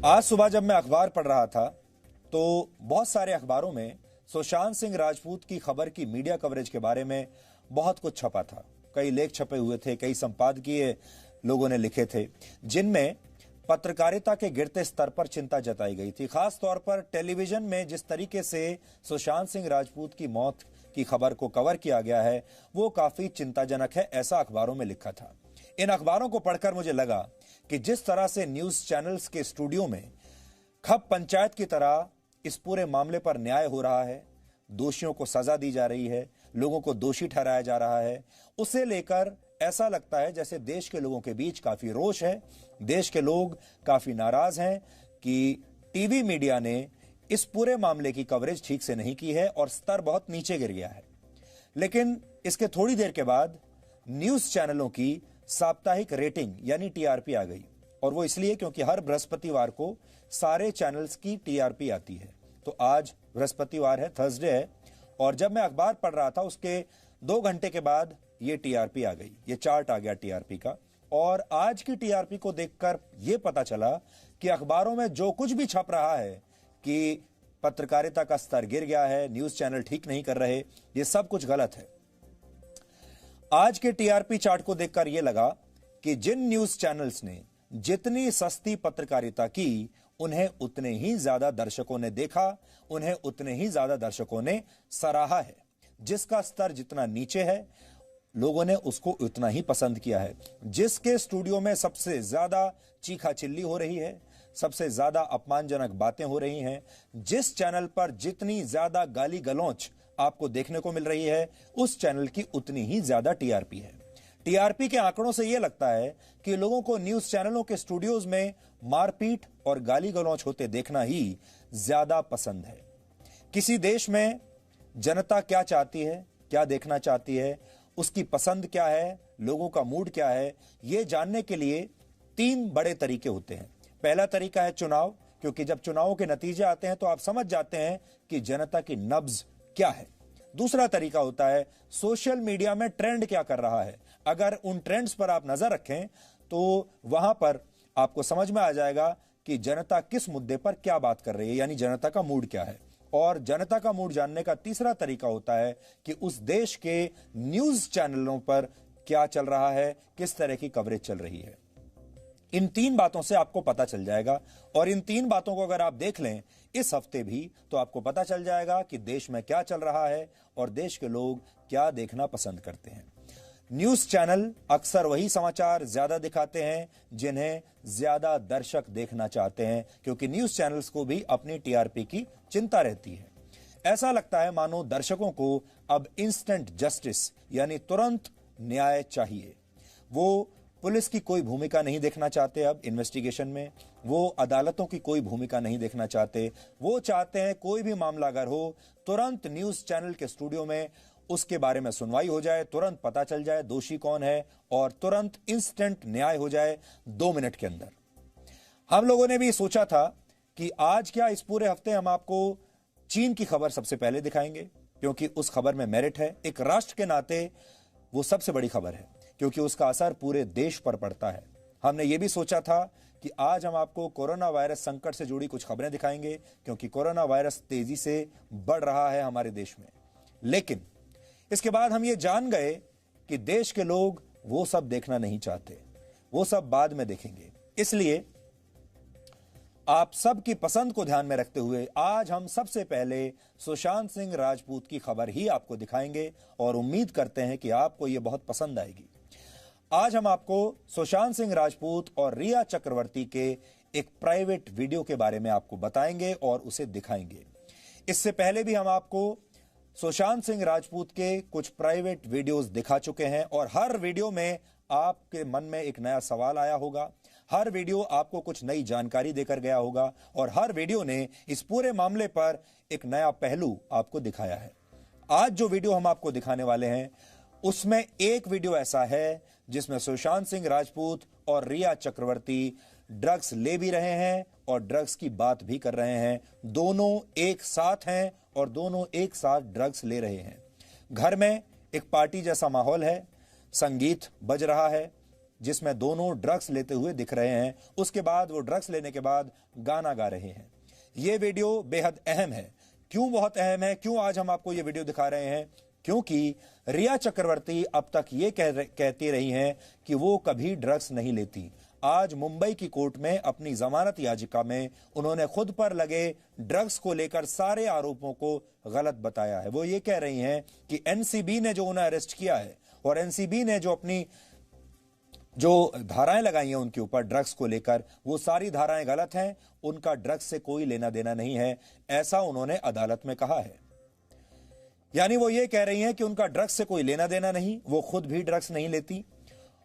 आज सुबह जब मैं अखबार पढ़ रहा था तो बहुत सारे अखबारों में सुशांत सिंह राजपूत की खबर की मीडिया कवरेज के बारे में बहुत कुछ छपा था। कई लेख छपे हुए थे, कई संपादकीय लोगों ने लिखे थे, जिनमें पत्रकारिता के गिरते स्तर पर चिंता जताई गई थी। खास तौर पर टेलीविजन में जिस तरीके से सुशांत सिंह राजपूत की मौत की खबर को कवर किया गया है वो काफी चिंताजनक है, ऐसा अखबारों में लिखा था। इन अखबारों को पढ़कर मुझे लगा कि जिस तरह से न्यूज चैनल्स के स्टूडियो में खप पंचायत की तरह इस पूरे मामले पर न्याय हो रहा है, दोषियों को सजा दी जा रही है, लोगों को दोषी ठहराया जा रहा है, उसे लेकर ऐसा लगता है जैसे देश के लोगों के बीच काफी रोष है। देश के लोग काफी नाराज हैं कि टीवी मीडिया ने इस पूरे मामले की कवरेज ठीक से नहीं की है और स्तर बहुत नीचे गिर गया है। लेकिन इसके थोड़ी देर के बाद न्यूज चैनलों की साप्ताहिक रेटिंग यानी टीआरपी आ गई, और वो इसलिए क्योंकि हर बृहस्पतिवार को सारे चैनल्स की टीआरपी आती है। तो आज बृहस्पतिवार है, थर्सडे है, और जब मैं अखबार पढ़ रहा था उसके 2 घंटे के बाद ये टीआरपी आ गई, ये चार्ट आ गया टीआरपी का। और आज की टीआरपी को देखकर यह पता चला कि अखबारों में जो कुछ भी छप रहा है कि पत्रकारिता का स्तर गिर गया है, न्यूज चैनल ठीक नहीं कर रहे, ये सब कुछ गलत है। आज के टीआरपी चार्ट को देखकर यह लगा कि जिन न्यूज चैनल्स ने जितनी सस्ती पत्रकारिता की उन्हें उतने ही ज्यादा दर्शकों ने देखा, उन्हें उतने ही ज्यादा दर्शकों ने सराहा है। जिसका स्तर जितना नीचे है लोगों ने उसको उतना ही पसंद किया है। जिसके स्टूडियो में सबसे ज्यादा चीखा चिल्ली हो रही है, सबसे ज्यादा अपमानजनक बातें हो रही हैं, जिस चैनल पर जितनी ज्यादा गाली गलौच आपको देखने को मिल रही है, उस चैनल की उतनी ही ज्यादा टीआरपी है। टीआरपी के आंकड़ों से यह लगता है कि लोगों को न्यूज चैनलों के स्टूडियोज में मारपीट और गाली गलौच होते देखना ही ज्यादा पसंद है। किसी देश में जनता क्या चाहती है, क्या देखना चाहती है, उसकी पसंद क्या है, लोगों का मूड क्या है, यह जानने के लिए 3 बड़े तरीके होते हैं। पहला तरीका है चुनाव, क्योंकि जब चुनावों के नतीजे आते हैं तो आप समझ जाते हैं कि जनता की नब्ज क्या है। दूसरा तरीका होता है सोशल मीडिया में ट्रेंड क्या कर रहा है। अगर उन ट्रेंड्स पर आप नजर रखें तो वहां पर आपको समझ में आ जाएगा कि जनता किस मुद्दे पर क्या बात कर रही है, यानी जनता का मूड क्या है। और जनता का मूड जानने का तीसरा तरीका होता है कि उस देश के न्यूज चैनलों पर क्या चल रहा है, किस तरह की कवरेज चल रही है। इन 3 बातों से आपको पता चल जाएगा, और इन 3 बातों को अगर आप देख लें इस हफ्ते भी तो आपको पता चल जाएगा कि देश में क्या चल रहा है और देश के लोग क्या देखना पसंद करते हैं। न्यूज चैनल अक्सर वही समाचार ज्यादा दिखाते हैं जिन्हें ज्यादा दर्शक देखना चाहते हैं, क्योंकि न्यूज चैनल्स को भी अपनी टीआरपी की चिंता रहती है। ऐसा लगता है मानो दर्शकों को अब इंस्टेंट जस्टिस यानी तुरंत न्याय चाहिए। वो पुलिस की कोई भूमिका नहीं देखना चाहते अब इन्वेस्टिगेशन में, वो अदालतों की कोई भूमिका नहीं देखना चाहते। वो चाहते हैं कोई भी मामला अगर हो तुरंत न्यूज चैनल के स्टूडियो में उसके बारे में सुनवाई हो जाए, तुरंत पता चल जाए दोषी कौन है और तुरंत इंस्टेंट न्याय हो जाए 2 मिनट के अंदर। हम लोगों ने भी सोचा था कि आज क्या इस पूरे हफ्ते हम आपको चीन की खबर सबसे पहले दिखाएंगे, क्योंकि उस खबर में मेरिट है। एक राष्ट्र के नाते वो सबसे बड़ी खबर है क्योंकि उसका असर पूरे देश पर पड़ता है। हमने ये भी सोचा था कि आज हम आपको कोरोना वायरस संकट से जुड़ी कुछ खबरें दिखाएंगे, क्योंकि कोरोना वायरस तेजी से बढ़ रहा है हमारे देश में। लेकिन इसके बाद हम ये जान गए कि देश के लोग वो सब देखना नहीं चाहते, वो सब बाद में देखेंगे। इसलिए आप सबकी पसंद को ध्यान में रखते हुए आज हम सबसे पहले सुशांत सिंह राजपूत की खबर ही आपको दिखाएंगे, और उम्मीद करते हैं कि आपको यह बहुत पसंद आएगी। आज हम आपको सुशांत सिंह राजपूत और रिया चक्रवर्ती के एक प्राइवेट वीडियो के बारे में आपको बताएंगे और उसे दिखाएंगे। इससे पहले भी हम आपको सुशांत सिंह राजपूत के कुछ प्राइवेट वीडियोस दिखा चुके हैं, और हर वीडियो में आपके मन में एक नया सवाल आया होगा, हर वीडियो आपको कुछ नई जानकारी देकर गया होगा, और हर वीडियो ने इस पूरे मामले पर एक नया पहलू आपको दिखाया है। आज जो वीडियो हम आपको दिखाने वाले हैं उसमें एक वीडियो ऐसा है जिसमें सुशांत सिंह राजपूत और रिया चक्रवर्ती ड्रग्स ले भी रहे हैं और ड्रग्स की बात भी कर रहे हैं। दोनों एक साथ हैं और दोनों एक साथ ड्रग्स ले रहे हैं। घर में एक पार्टी जैसा माहौल है, संगीत बज रहा है, जिसमें दोनों ड्रग्स लेते हुए दिख रहे हैं। उसके बाद वो ड्रग्स लेने के बाद गाना गा रहे हैं। ये वीडियो बेहद अहम है। क्यों बहुत अहम है, क्यों आज हम आपको ये वीडियो दिखा रहे हैं? क्योंकि रिया चक्रवर्ती अब तक ये कहती रही हैं कि वो कभी ड्रग्स नहीं लेती। आज मुंबई की कोर्ट में अपनी जमानत याचिका में उन्होंने खुद पर लगे ड्रग्स को लेकर सारे आरोपों को गलत बताया है। वो ये कह रही हैं कि एनसीबी ने जो उन्हें अरेस्ट किया है और एनसीबी ने जो अपनी जो धाराएं लगाई हैं उनके ऊपर ड्रग्स को लेकर, वो सारी धाराएं गलत हैं, उनका ड्रग्स से कोई लेना देना नहीं है, ऐसा उन्होंने अदालत में कहा है। यानी वो ये कह रही हैं कि उनका ड्रग्स से कोई लेना देना नहीं, वो खुद भी ड्रग्स नहीं लेती।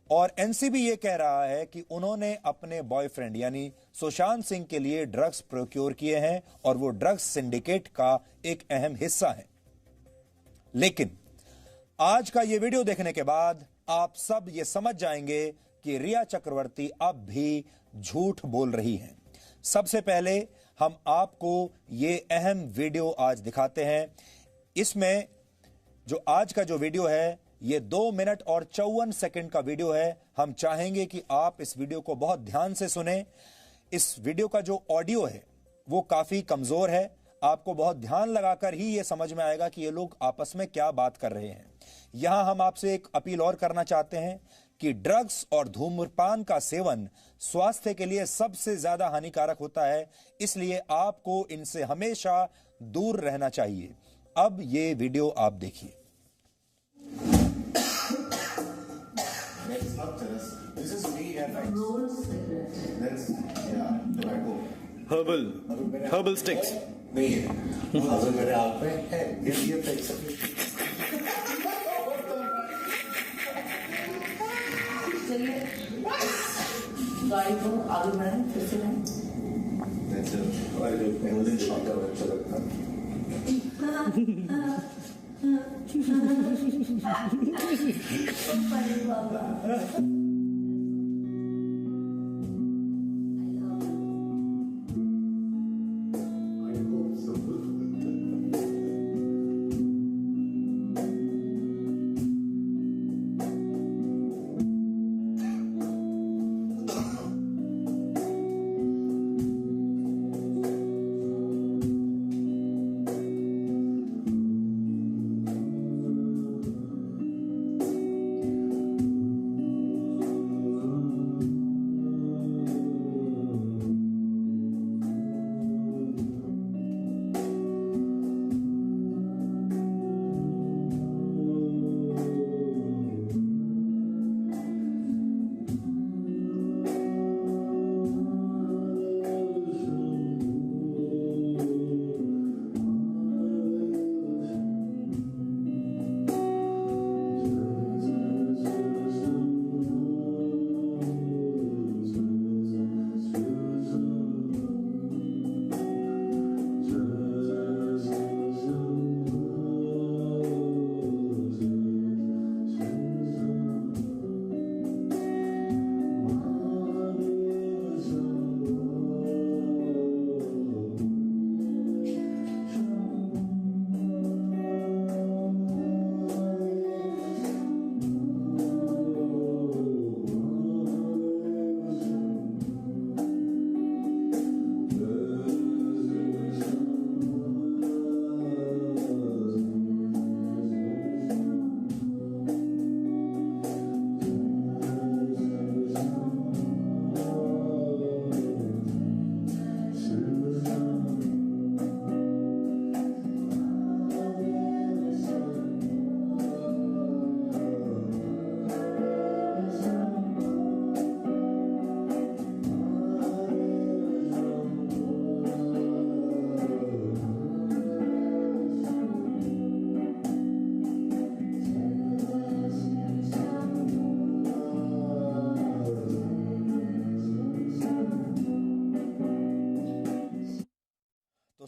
और एनसीबी ये कह रहा है कि उन्होंने अपने बॉयफ्रेंड यानी सुशांत सिंह के लिए ड्रग्स प्रोक्योर किए हैं और वो ड्रग्स सिंडिकेट का एक अहम हिस्सा है। लेकिन आज का ये वीडियो देखने के बाद आप सब ये समझ जाएंगे कि रिया चक्रवर्ती अब भी झूठ बोल रही हैं। सबसे पहले हम आपको ये अहम वीडियो आज दिखाते हैं। इसमें जो आज का जो वीडियो है ये 2 मिनट और 54 सेकंड का वीडियो है। हम चाहेंगे कि आप इस वीडियो को बहुत ध्यान से सुने। इस वीडियो का जो ऑडियो है वो काफी कमजोर है। आपको बहुत ध्यान लगाकर ही ये समझ में आएगा कि ये लोग आपस में क्या बात कर रहे हैं। यहां हम आपसे एक अपील और करना चाहते हैं कि ड्रग्स और धूम्रपान का सेवन स्वास्थ्य के लिए सबसे ज्यादा हानिकारक होता है, इसलिए आपको इनसे हमेशा दूर रहना चाहिए। अब ये वीडियो आप देखिए। This is me and that's tobacco. Herbal sticks. नहीं है, अगर मेरे हाथ में है ये फेंक सकते। चलिए गाड़ी को आगे बढ़ाएं, फिर से बढ़ाएं। That's it. और जो golden shot का अच्छा लगता है। अरे बाबा।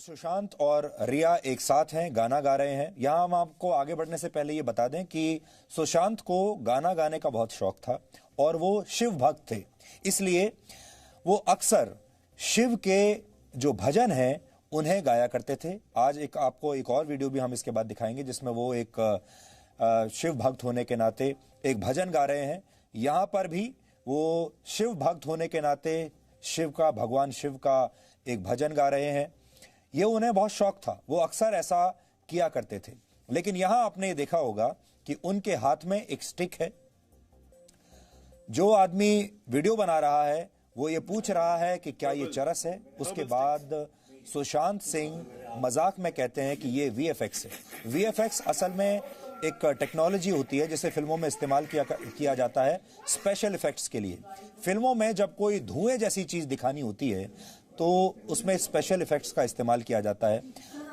सुशांत और रिया एक साथ हैं, गाना गा रहे हैं। यहां हम आपको आगे बढ़ने से पहले ये बता दें कि सुशांत को गाना गाने का बहुत शौक था और वो शिव भक्त थे, इसलिए वो अक्सर शिव के जो भजन हैं उन्हें गाया करते थे। आज आपको एक और वीडियो भी हम इसके बाद दिखाएंगे जिसमें वो एक शिव भक्त होने के नाते एक भजन गा रहे हैं। यहां पर भी वो शिव भक्त होने के नाते भगवान शिव का एक भजन गा रहे हैं। ये उन्हें बहुत शौक था, वो अक्सर ऐसा किया करते थे। लेकिन यहां आपने ये देखा होगा कि उनके हाथ में एक स्टिक है। जो आदमी वीडियो बना रहा है वो ये पूछ रहा है कि क्या ये चरस है। उसके बाद सुशांत सिंह मजाक में कहते हैं कि ये VFX है। VFX असल में एक टेक्नोलॉजी होती है जिसे फिल्मों में इस्तेमाल किया जाता है स्पेशल इफेक्ट्स के लिए। फिल्मों में जब कोई धुएं जैसी चीज दिखानी होती है तो उसमें स्पेशल इफेक्ट्स का इस्तेमाल किया जाता है,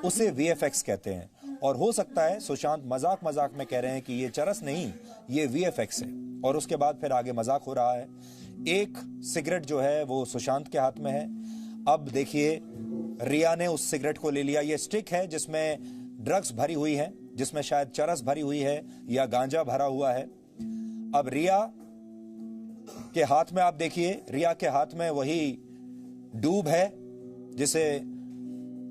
उसे VFX कहते हैं। और हो सकता है सुशांत मजाक में कह रहे हैं कि ये चरस नहीं, ये VFX है। और उसके बाद फिर आगे मजाक हो रहा है। एक सिगरेट जो है वो सुशांत के हाथ में है। अब देखिए रिया ने उस सिगरेट को ले लिया। ये स्टिक है जिसमें ड्रग्स भरी हुई है, जिसमें शायद चरस भरी हुई है या गांजा भरा हुआ है। अब रिया के हाथ में आप देखिए, रिया के हाथ में वही डूब है जिसे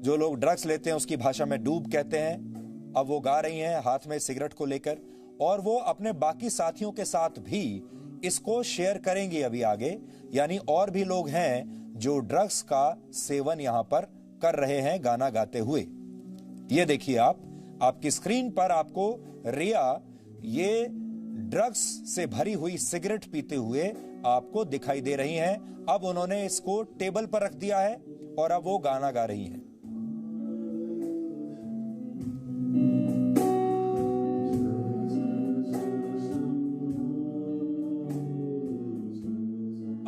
जो लोग ड्रग्स लेते हैं उसकी भाषा में डूब कहते हैं। अब वो गा रही हैं हाथ में सिगरेट को लेकर, और वो अपने बाकी साथियों के साथ भी इसको शेयर करेंगी अभी आगे। यानी और भी लोग हैं जो ड्रग्स का सेवन यहां पर कर रहे हैं गाना गाते हुए। ये देखिए आपकी स्क्रीन पर आपको रिया ये ड्रग्स से भरी हुई सिगरेट पीते हुए आपको दिखाई दे रही हैं। अब उन्होंने इसको टेबल पर रख दिया है और अब वो गाना गा रही हैं।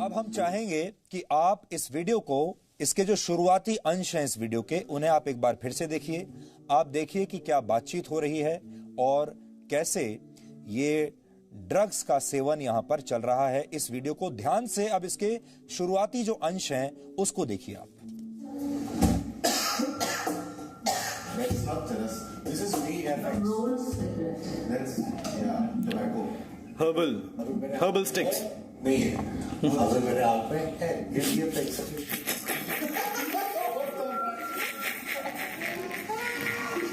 अब हम चाहेंगे कि आप इस वीडियो को, इसके जो शुरुआती अंश हैं इस वीडियो के, उन्हें आप एक बार फिर से देखिए। आप देखिए कि क्या बातचीत हो रही है और कैसे ये ड्रग्स का सेवन यहां पर चल रहा है। इस वीडियो को ध्यान से, अब इसके शुरुआती जो अंश हैं उसको देखिए आप। That's not chorus. This is VFX. Roll cigarette That's tobacco. Herbal sticks. नहीं है। अगर मेरे हाथ में है, ये VFX है।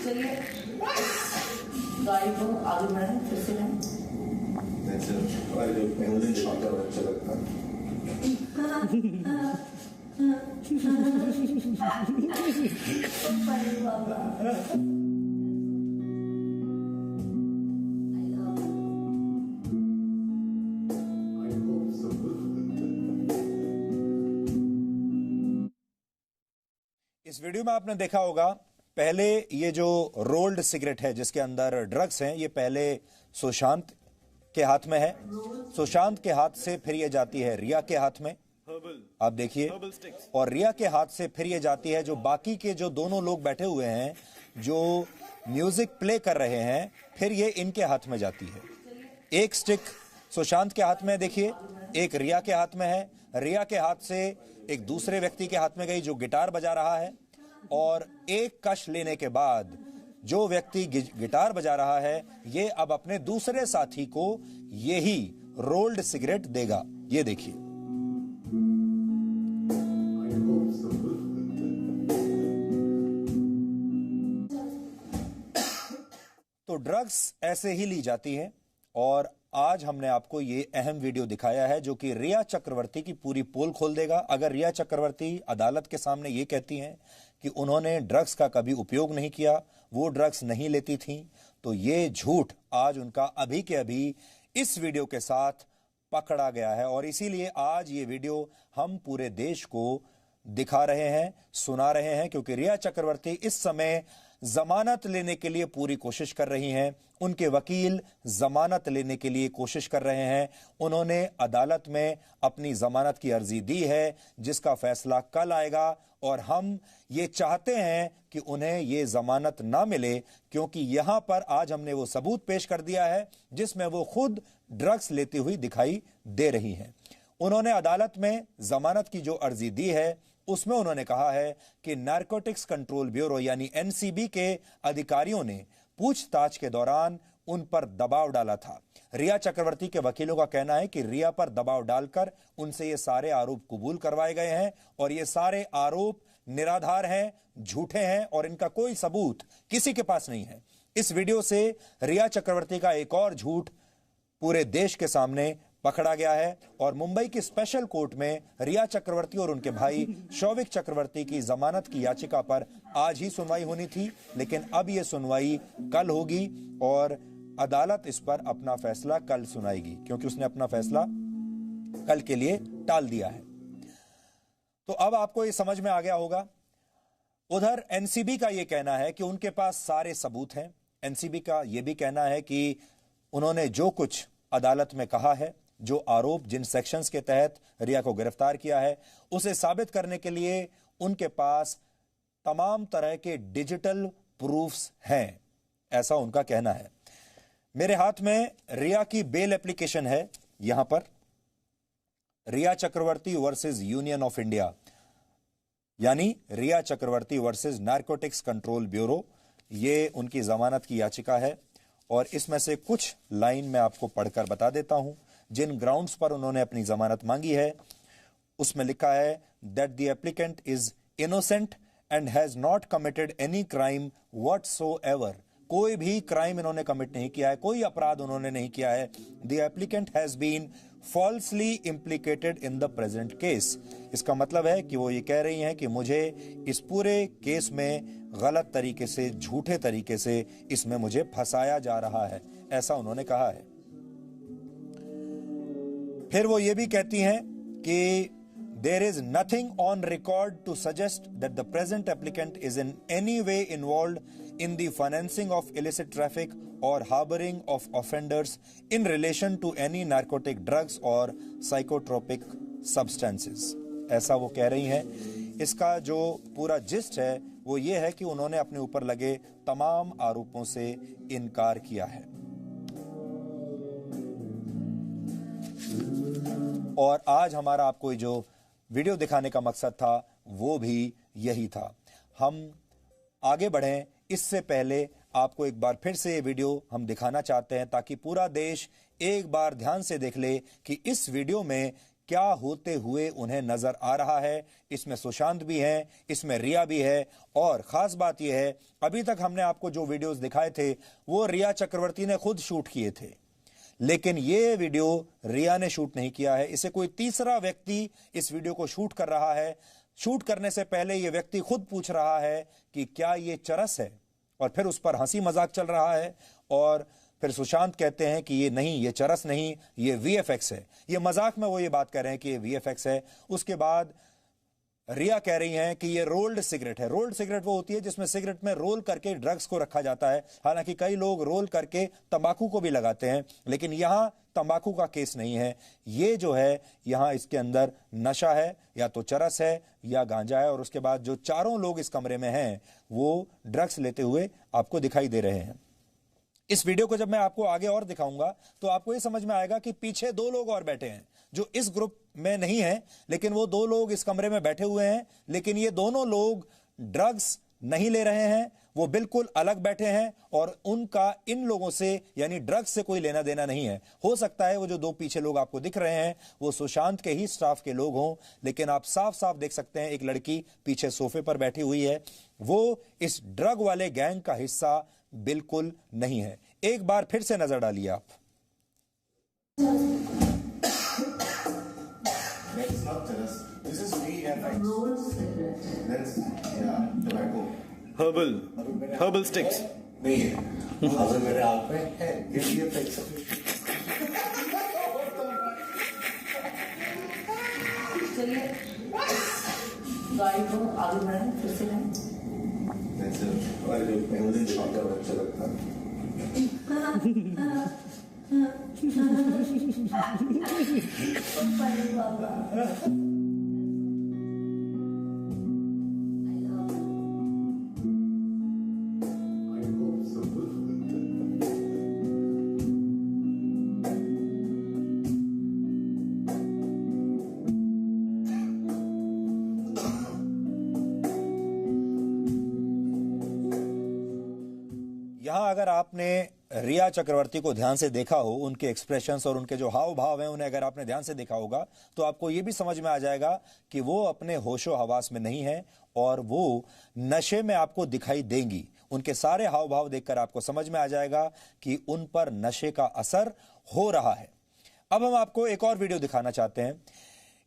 चलिए गाड़ी को आगे बढ़ाएं, फिर से जाएं। That's a golden shot और अच्छा लगता है। अरे बाबा, इस वीडियो में आपने देखा होगा, पहले ये जो रोल्ड सिगरेट है जिसके अंदर ड्रग्स हैं, ये पहले सुशांत के हाथ में है। सुशांत के हाथ से फिर ये जाती है रिया के हाथ में, आप देखिए, और रिया के हाथ से फिर ये जाती है जो बाकी के जो दोनों लोग बैठे हुए हैं जो म्यूजिक प्ले कर रहे हैं, फिर ये इनके हाथ में जाती है। एक स्टिक सुशांत के हाथ में देखिए, एक रिया के हाथ में है। रिया के हाथ से एक दूसरे व्यक्ति के हाथ में गई जो गिटार बजा रहा है, और एक कश लेने के बाद जो व्यक्ति गिटार बजा रहा है ये अब अपने दूसरे साथी को यही रोल्ड सिगरेट देगा। ये देखिए, तो ड्रग्स ऐसे ही ली जाती है। और आज हमने आपको ये अहम वीडियो दिखाया है जो कि रिया चक्रवर्ती की पूरी पोल खोल देगा। अगर रिया चक्रवर्ती अदालत के सामने ये कहती हैं कि उन्होंने ड्रग्स का कभी उपयोग नहीं किया, वो ड्रग्स नहीं लेती थी, तो ये झूठ आज उनका अभी के अभी इस वीडियो के साथ पकड़ा गया है। और इसीलिए आज ये वीडियो हम पूरे देश को दिखा रहे हैं, सुना रहे हैं, क्योंकि रिया चक्रवर्ती इस समय जमानत लेने के लिए पूरी कोशिश कर रही हैं। उनके वकील जमानत लेने के लिए कोशिश कर रहे हैं। उन्होंने अदालत में अपनी जमानत की अर्जी दी है जिसका फैसला कल आएगा, और हम ये चाहते हैं कि उन्हें ये जमानत ना मिले, क्योंकि यहां पर आज हमने वो सबूत पेश कर दिया है जिसमें वो खुद ड्रग्स लेती हुई दिखाई दे रही हैं। उन्होंने अदालत में जमानत की जो अर्जी दी है उसमें उन्होंने कहा है कि नारकोटिक्स कंट्रोल ब्यूरो यानी एनसीबी के अधिकारियों ने पूछताछ के दौरान उन पर दबाव डाला था। रिया चक्रवर्ती के वकीलों का कहना है कि रिया पर दबाव डालकर उनसे ये सारे आरोप कबूल करवाए गए हैं, और ये सारे आरोप निराधार हैं, झूठे हैं, और इनका कोई सबूत किसी के पास नहीं है। इस वीडियो से रिया चक्रवर्ती का एक और झूठ पूरे देश के सामने पकड़ा गया है और मुंबई की स्पेशल कोर्ट में रिया चक्रवर्ती और उनके भाई शौविक चक्रवर्ती की जमानत की याचिका पर आज ही सुनवाई होनी थी, लेकिन अब यह सुनवाई कल होगी और अदालत इस पर अपना फैसला कल सुनाएगी, क्योंकि उसने अपना फैसला कल के लिए टाल दिया है। तो अब आपको यह समझ में आ गया होगा। उधर एनसीबी का यह कहना है कि उनके पास सारे सबूत हैं। एनसीबी का यह भी कहना है कि उन्होंने जो कुछ अदालत में कहा है, जो आरोप जिन सेक्शंस के तहत रिया को गिरफ्तार किया है, उसे साबित करने के लिए उनके पास तमाम तरह के डिजिटल प्रूफ्स हैं, ऐसा उनका कहना है। मेरे हाथ में रिया की बेल एप्लीकेशन है। यहां पर रिया चक्रवर्ती वर्सेस यूनियन ऑफ इंडिया, यानी रिया चक्रवर्ती वर्सेस नारकोटिक्स कंट्रोल ब्यूरो, ये उनकी जमानत की याचिका है और इसमें से कुछ लाइन मैं आपको पढ़कर बता देता हूं। जिन ग्राउंड्स पर उन्होंने अपनी जमानत मांगी है उसमें लिखा है that the applicant is innocent and has not committed any crime whatsoever. कोई भी क्राइम इन्होंने कमिट नहीं किया है, कोई अपराध उन्होंने नहीं किया है। The applicant has been falsely implicated in the present case. इसका मतलब है कि वो ये कह रही हैं कि मुझे इस पूरे केस में गलत तरीके से, झूठे तरीके से इसमें मुझे फंसाया जा रहा है, ऐसा उन्होंने कहा है। फिर वो ये भी कहती हैं कि there is nothing on record to suggest that the present applicant is in any way involved in the financing of illicit traffic or harboring of offenders in relation to any narcotic drugs or psychotropic substances। ऐसा वो कह रही हैं। इसका जो पूरा gist है वो ये है कि उन्होंने अपने ऊपर लगे तमाम आरोपों से इनकार किया है। और आज हमारा आपको जो वीडियो दिखाने का मकसद था वो भी यही था। हम आगे बढ़ें इससे पहले आपको एक बार फिर से ये वीडियो हम दिखाना चाहते हैं ताकि पूरा देश एक बार ध्यान से देख ले कि इस वीडियो में क्या होते हुए उन्हें नजर आ रहा है। इसमें सुशांत भी हैं, इसमें रिया भी है और खास बात यह है अभी तक हमने आपको जो वीडियोस दिखाए थे वो रिया चक्रवर्ती ने खुद शूट किए थे, लेकिन ये वीडियो रिया ने शूट नहीं किया है। इसे कोई तीसरा व्यक्ति इस वीडियो को शूट कर रहा है। शूट करने से पहले ये व्यक्ति खुद पूछ रहा है कि क्या ये चरस है, और फिर उस पर हंसी मजाक चल रहा है और फिर सुशांत कहते हैं कि ये नहीं, ये चरस नहीं, ये वीएफएक्स है। ये मजाक में वो ये बात कर रहे हैं कि ये वीएफएक्स है। उसके बाद रिया कह रही हैं कि ये रोल्ड सिगरेट है। रोल्ड सिगरेट वो होती है जिसमें सिगरेट में रोल करके ड्रग्स को रखा जाता है। हालांकि कई लोग रोल करके तंबाकू को भी लगाते हैं, लेकिन यहां तंबाकू का केस नहीं है। ये जो है यहां इसके अंदर नशा है, या तो चरस है या गांजा है। और उसके बाद जो चारों लोग इस कमरे में हैं वो ड्रग्स लेते हुए आपको दिखाई दे रहे हैं। इस वीडियो को जब मैं आपको आगे और दिखाऊंगा तो आपको ये समझ में आएगा कि पीछे दो लोग और बैठे हैं जो इस ग्रुप में नहीं है, लेकिन वो दो लोग इस कमरे में बैठे हुए हैं। लेकिन ये दोनों लोग ड्रग्स नहीं ले रहे हैं, वो बिल्कुल अलग बैठे हैं और उनका इन लोगों से यानी ड्रग्स से कोई लेना देना नहीं है। हो सकता है वो जो दो पीछे लोग आपको दिख रहे हैं वो सुशांत के ही स्टाफ के लोग हों, लेकिन आप साफ साफ देख सकते हैं एक लड़की पीछे सोफे पर बैठी हुई है, वो इस ड्रग वाले गैंग का हिस्सा बिल्कुल नहीं है। एक बार फिर से नजर डालिए आप। That's not chorus. This is VFX. Roll cigarette That's yeah, tobacco. Herbal sticks. नहीं है। अगर मेरे हाथ में है ये VFX है। चलिए गाड़ी को आगे बढ़ाएं, फिर से लें। That's it. और जो पेंसिल शॉट का अच्छा लगता है। अरे बाबा यहां अगर आपने रिया चक्रवर्ती को ध्यान से देखा हो, उनके एक्सप्रेशंस और उनके जो हाव भाव हैं उन्हें अगर आपने ध्यान से देखा होगा तो आपको यह भी समझ में आ जाएगा कि वो अपने होशो हवास में नहीं है और वो नशे में आपको दिखाई देंगी। उनके सारे हाव भाव देखकर आपको समझ में आ जाएगा कि उन पर नशे का असर हो रहा है। अब हम आपको एक और वीडियो दिखाना चाहते हैं।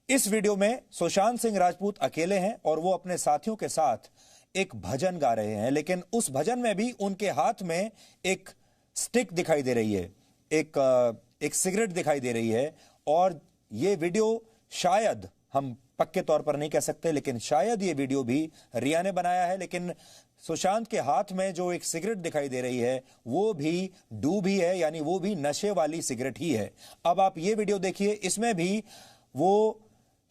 इस वीडियो में सुशांत सिंह राजपूत अकेले हैं और वो अपने साथियों के साथ एक भजन गा रहे हैं, लेकिन उस भजन में भी उनके हाथ में एक स्टिक दिखाई दे रही है, एक सिगरेट दिखाई दे रही है। और ये वीडियो शायद, हम पक्के तौर पर नहीं कह सकते, लेकिन शायद ये वीडियो भी रिया ने बनाया है। लेकिन सुशांत के हाथ में जो एक सिगरेट दिखाई दे रही है वो भी डूब ही है, यानी वो भी नशे वाली सिगरेट ही है। अब आप ये वीडियो देखिए, इसमें भी वो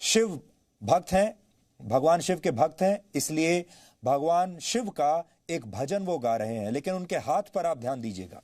शिव भक्त हैं, भगवान शिव के भक्त हैं, इसलिए भगवान शिव का एक भजन वो गा रहे हैं, लेकिन उनके हाथ पर आप ध्यान दीजिएगा।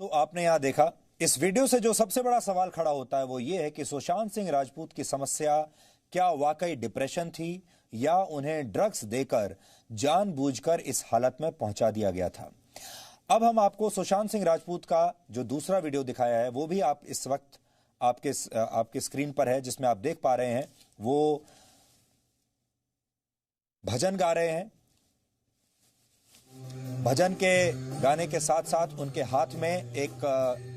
तो आपने यहां देखा, इस वीडियो से जो सबसे बड़ा सवाल खड़ा होता है वो ये है कि सुशांत सिंह राजपूत की समस्या क्या वाकई डिप्रेशन थी या उन्हें ड्रग्स देकर जानबूझकर इस हालत में पहुंचा दिया गया था। अब हम आपको सुशांत सिंह राजपूत का जो दूसरा वीडियो दिखाया है वो भी आप इस वक्त आपके स्क्रीन पर है, जिसमें आप देख पा रहे हैं वो भजन गा रहे हैं। भजन के गाने के साथ साथ उनके हाथ में एक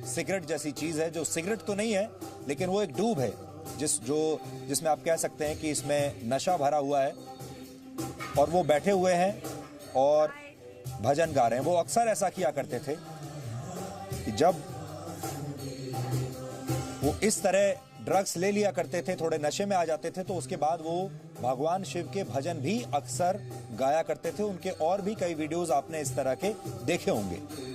सिगरेट जैसी चीज है, जो सिगरेट तो नहीं है लेकिन वो एक डूब है, जिसमें आप कह सकते हैं कि इसमें नशा भरा हुआ है। और वो बैठे हुए हैं और भजन गा रहे हैं। वो अक्सर ऐसा किया करते थे कि जब वो इस तरह ड्रग्स ले लिया करते थे, थोड़े नशे में आ जाते थे, तो उसके बाद वो भगवान शिव के भजन भी अक्सर गाया करते थे। उनके और भी कई वीडियोस आपने इस तरह के देखे होंगे।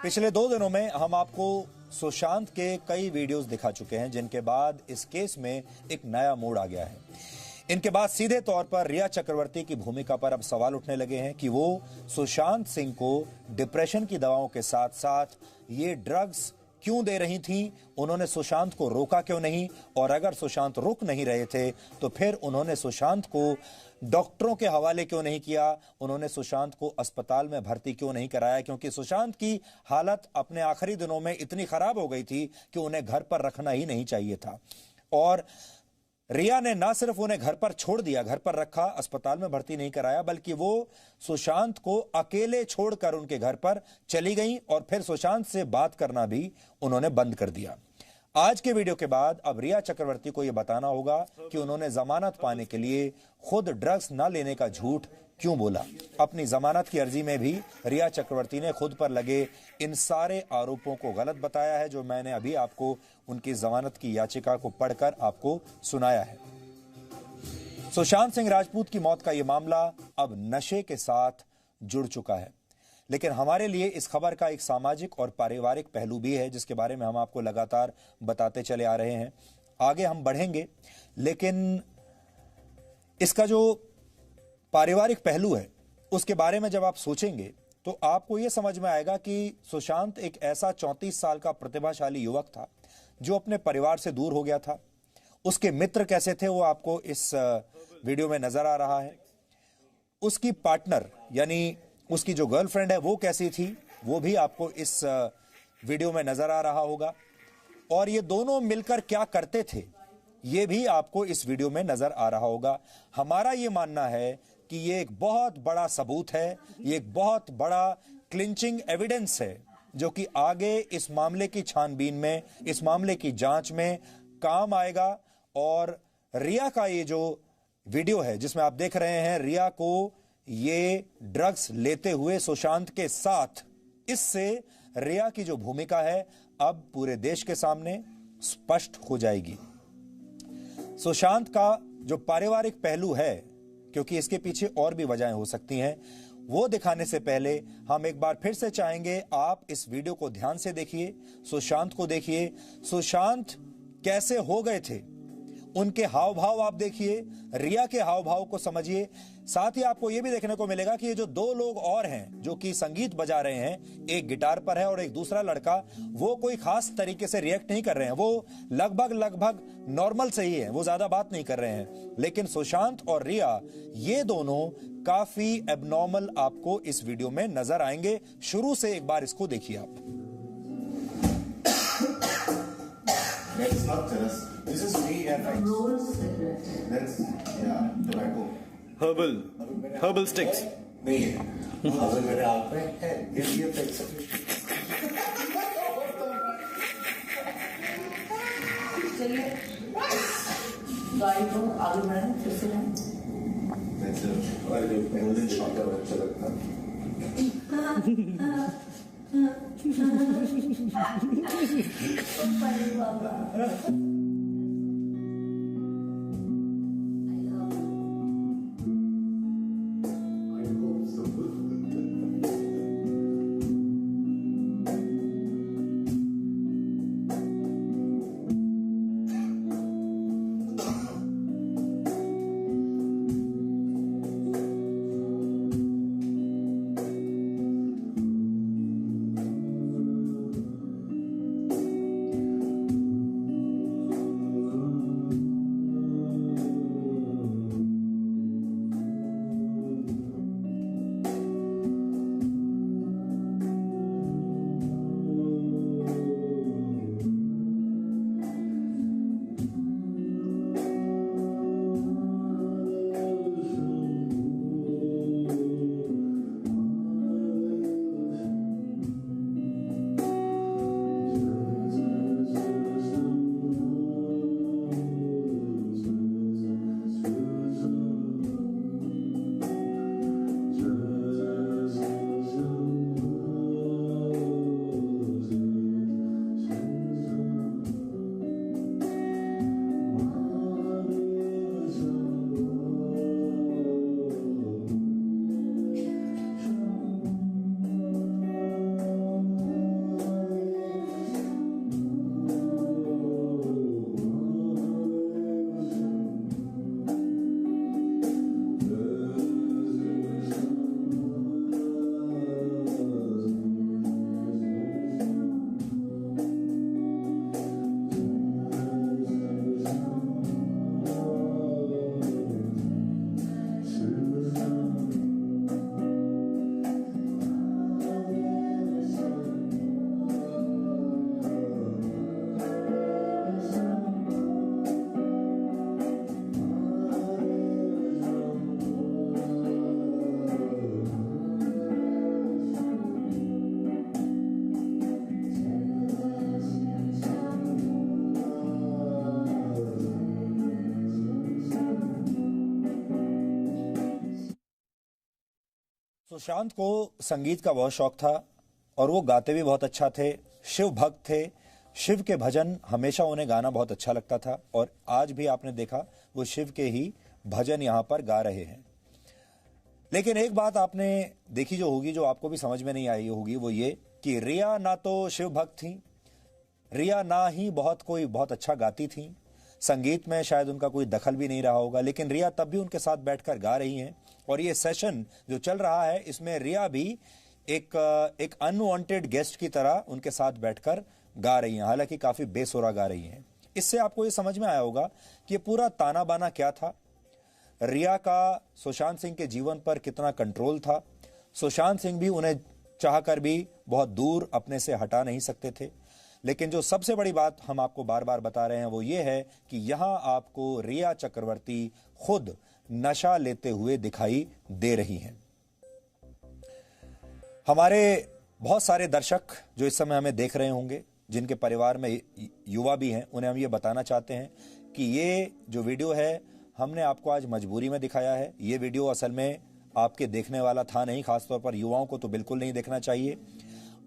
पिछले 2 दिनों में हम आपको सुशांत के कई वीडियोस दिखा चुके हैं, जिनके बाद इस केस में एक नया मोड़ आ गया है। इनके बाद सीधे तौर पर रिया चक्रवर्ती की भूमिका पर अब सवाल उठने लगे हैं कि वो सुशांत सिंह को डिप्रेशन की दवाओं के साथ साथ ये ड्रग्स क्यों दे रही थी, उन्होंने सुशांत को रोका क्यों नहीं, और अगर सुशांत रुक नहीं रहे थे तो फिर उन्होंने सुशांत को डॉक्टरों के हवाले क्यों नहीं किया, उन्होंने सुशांत को अस्पताल में भर्ती क्यों नहीं कराया, क्योंकि सुशांत की हालत अपने आखिरी दिनों में इतनी खराब हो गई थी कि उन्हें घर पर रखना ही नहीं चाहिए था। और रिया ने ना सिर्फ उन्हें घर पर छोड़ दिया, घर पर रखा, अस्पताल में भर्ती नहीं कराया, बल्कि वो सुशांत को अकेले छोड़कर उनके घर पर चली गई और फिर सुशांत से बात करना भी उन्होंने बंद कर दिया। आज के वीडियो के बाद अब रिया चक्रवर्ती को यह बताना होगा कि उन्होंने जमानत पाने के लिए खुद ड्रग्स न लेने का झूठ क्यों बोला। अपनी जमानत की अर्जी में भी रिया चक्रवर्ती ने खुद पर लगे इन सारे आरोपों को गलत बताया है, जो मैंने अभी आपको उनकी जमानत की याचिका को पढ़कर आपको सुनाया है। सुशांत सिंह राजपूत की मौत का यह मामला अब नशे के साथ जुड़ चुका है, लेकिन हमारे लिए इस खबर का एक सामाजिक और पारिवारिक पहलू भी है, जिसके बारे में हम आपको लगातार बताते चले आ रहे हैं। आगे हम बढ़ेंगे, लेकिन इसका जो पारिवारिक पहलू है उसके बारे में जब आप सोचेंगे तो आपको यह समझ में आएगा कि सुशांत एक ऐसा 34 साल का प्रतिभाशाली युवक था जो अपने परिवार से दूर हो गया था। उसके मित्र कैसे थे वो आपको इस वीडियो में नजर आ रहा है। उसकी पार्टनर यानी उसकी जो गर्लफ्रेंड है वो कैसी थी वो भी आपको इस वीडियो में नजर आ रहा होगा। और ये दोनों मिलकर क्या करते थे ये भी आपको इस वीडियो में नजर आ रहा होगा। हमारा ये मानना है कि ये एक बहुत बड़ा सबूत है, ये एक बहुत बड़ा क्लिंचिंग एविडेंस है जो कि आगे इस मामले की छानबीन में, इस मामले की जांच में काम आएगा। और रिया का ये जो वीडियो है जिसमें आप देख रहे हैं रिया को ये ड्रग्स लेते हुए सुशांत के साथ, इससे रिया की जो भूमिका है अब पूरे देश के सामने स्पष्ट हो जाएगी। सुशांत का जो पारिवारिक पहलू है, क्योंकि इसके पीछे और भी वजहें हो सकती हैं, वो दिखाने से पहले हम एक बार फिर से चाहेंगे आप इस वीडियो को ध्यान से देखिए, सुशांत को देखिए, सुशांत कैसे हो गए थे, उनके हाव भाव आप देखिए, रिया के हाव भाव को समझिए। साथ ही आपको यह भी देखने को मिलेगा कि ये जो दो लोग और हैं जो कि संगीत बजा रहे हैं, एक गिटार पर है और एक दूसरा लड़का, वो कोई खास तरीके से रिएक्ट नहीं कर रहे हैं, वो लगभग नॉर्मल से ही है, वो ज्यादा बात नहीं कर रहे हैं। लेकिन सुशांत और रिया ये दोनों काफी एबनॉर्मल आपको इस वीडियो में नजर आएंगे। शुरू से एक बार इसको देखिए आप। That's not jealous. This is me and I. Roll cigarette That's yeah, tobacco. Herbal sticks. नहीं है। अगर मेरे हाथ में है, ये फेंक सकते। चलिए गाड़ी को आगे बढ़ाएं, फिर से जाएं। That's it. और जो पहले शॉट है अच्छा लगता है। अरे बाबा सुशांत को संगीत का बहुत शौक था और वो गाते भी बहुत अच्छा थे, शिव भक्त थे। शिव के भजन हमेशा उन्हें गाना बहुत अच्छा लगता था और आज भी आपने देखा वो शिव के ही भजन यहाँ पर गा रहे हैं। लेकिन एक बात आपने देखी जो होगी, जो आपको भी समझ में नहीं आई होगी, वो ये कि रिया ना तो शिव भक्त थी, रिया ना ही बहुत अच्छा गाती थी, संगीत में शायद उनका कोई दखल भी नहीं रहा होगा, लेकिन रिया तब भी उनके साथ बैठकर गा रही हैं। और ये सेशन जो चल रहा है इसमें रिया भी एक अनवांटेड गेस्ट की तरह उनके साथ बैठकर गा रही हैं, हालांकि काफी बेसुरा गा रही हैं। इससे आपको ये समझ में आया होगा कि ये पूरा ताना बाना क्या था, रिया का सुशांत सिंह के जीवन पर कितना कंट्रोल था। सुशांत सिंह भी उन्हें चाहकर भी बहुत दूर अपने से हटा नहीं सकते थे। लेकिन जो सबसे बड़ी बात हम आपको बार बार बता रहे हैं वो ये है कि यहां आपको रिया चक्रवर्ती खुद नशा लेते हुए दिखाई दे रही हैं। हमारे बहुत सारे दर्शक जो इस समय हमें देख रहे होंगे, जिनके परिवार में युवा भी हैं, उन्हें हम ये बताना चाहते हैं कि ये जो वीडियो है हमने आपको आज मजबूरी में दिखाया है। ये वीडियो असल में आपके देखने वाला था नहीं, खासतौर पर युवाओं को तो बिल्कुल नहीं देखना चाहिए।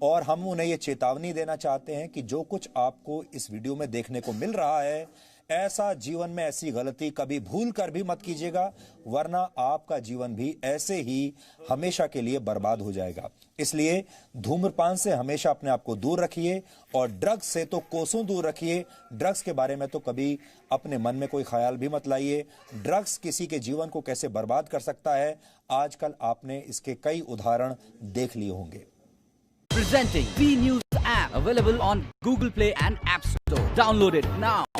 और हम उन्हें ये चेतावनी देना चाहते हैं कि जो कुछ आपको इस वीडियो में देखने को मिल रहा है, ऐसा जीवन में ऐसी गलती कभी भूल कर भी मत कीजिएगा, वरना आपका जीवन भी ऐसे ही हमेशा के लिए बर्बाद हो जाएगा। इसलिए धूम्रपान से हमेशा अपने आप को दूर रखिए और ड्रग्स से तो कोसों दूर रखिए। ड्रग्स के बारे में तो कभी अपने मन में कोई ख्याल भी मत लाइए। ड्रग्स किसी के जीवन को कैसे बर्बाद कर सकता है, आजकल आपने इसके कई उदाहरण देख लिए होंगे। Presenting B News app, available on Google Play and App Store. Download it now.